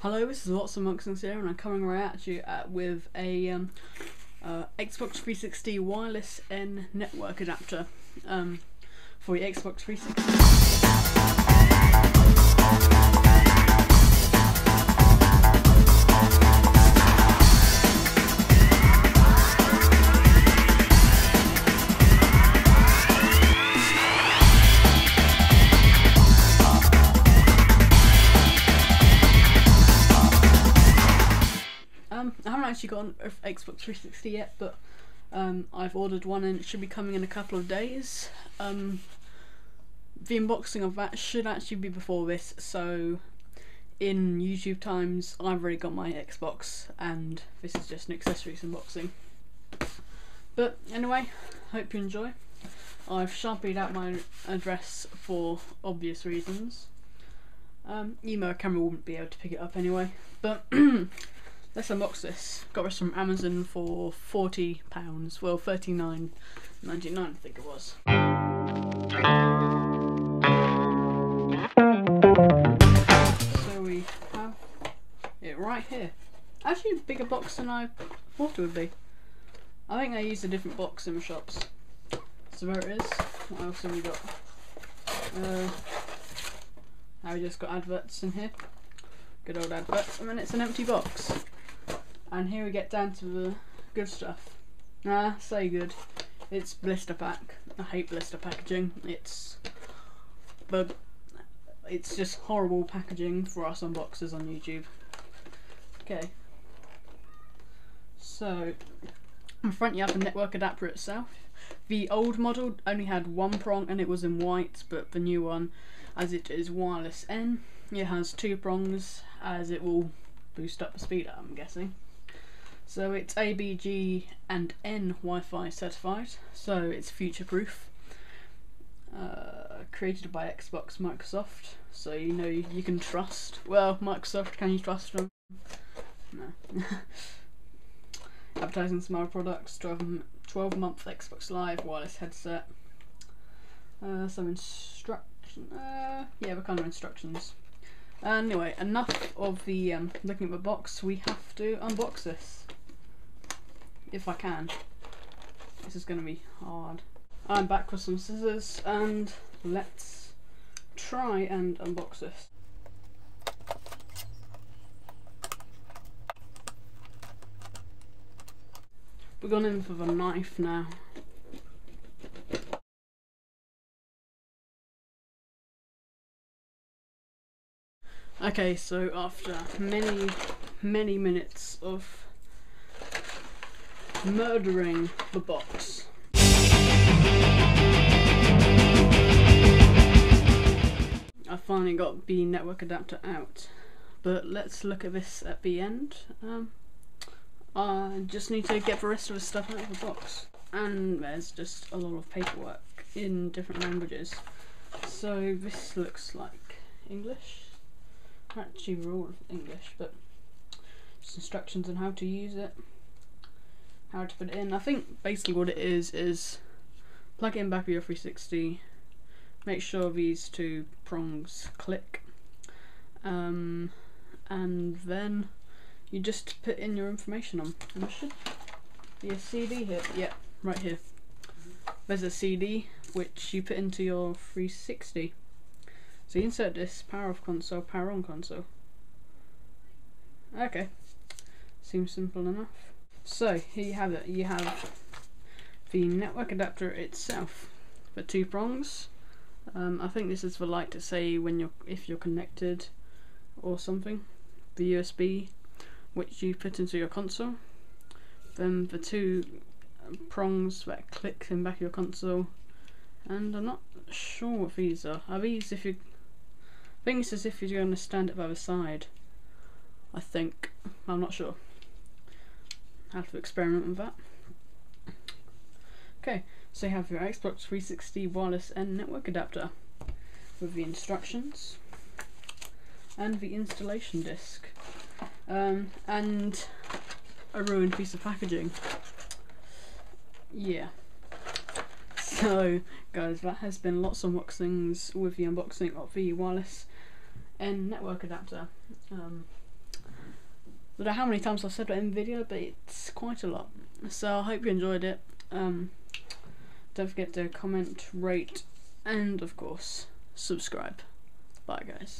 Hello, this is Lots of Unboxings here, and I'm coming right at you with a Xbox 360 Wireless N network adapter for your Xbox 360. I haven't actually got an Xbox 360 yet, but I've ordered one and it should be coming in a couple of days. The unboxing of that should actually be before this, so in YouTube times I've already got my Xbox and this is just an accessories unboxing. But anyway, hope you enjoy. I've sharpied out my address for obvious reasons. Even though a camera wouldn't be able to pick it up anyway, but let's unbox this. Got this from Amazon for £40, well $39.99 I think it was. So we have it right here. Actually a bigger box than I thought it would be. I think they used a different box in the shops. So there it is. What else have we got? Now we just got adverts in here. Good old adverts. And then it's an empty box. And here we get down to the good stuff. Say good. It's blister pack. I hate blister packaging. It's just horrible packaging for us unboxers on YouTube. Okay. So, in front you have the network adapter itself. The old model only had one prong and it was in white, but the new one, as it is wireless N, it has two prongs as it will boost up the speed, I'm guessing. So it's ABG and N Wi-Fi certified, so it's future proof. Created by Xbox Microsoft, so you know you can trust. Well, Microsoft, can you trust them? No. Advertising some other products, 12-month Xbox Live wireless headset. Some instruction. Yeah, the kind of instructions. Anyway, enough of the looking at the box. We have to unbox this. If I can. This is going to be hard. I'm back with some scissors and let's try and unbox this. We've gone in for the knife now. Okay, so after many minutes of murdering the box, I finally got the network adapter out. But let's look at this at the end. I just need to get the rest of the stuff out of the box. And there's just a lot of paperwork in different languages. So this looks like English. Actually we're all English, but just instructions on how to use it, how to put it in. I think basically what it is plug it in back of your 360, make sure these two prongs click, and then you just put in your information on. And there should be a CD here. Yeah, right here. There's a CD which you put into your 360. So you insert this, power off console, power on console. Okay, seems simple enough. So here you have it. You have the network adapter itself, the two prongs. I think this is the light to say when if you're connected or something. The USB, which you put into your console. Then the two prongs that click in back of your console. And I'm not sure what these are. Are these if you? I think it's as if you're going to stand it by the side. I think. I'm not sure. I'll have to experiment with that. Okay, so you have your Xbox 360 Wireless N network adapter with the instructions and the installation disc, and a ruined piece of packaging. Yeah. So guys, that has been Lots of Unboxings with the unboxing of the Wireless N network adapter. I don't know how many times I've said that in the video, but it's quite a lot. So I hope you enjoyed it. Don't forget to comment, rate, and of course subscribe. Bye guys.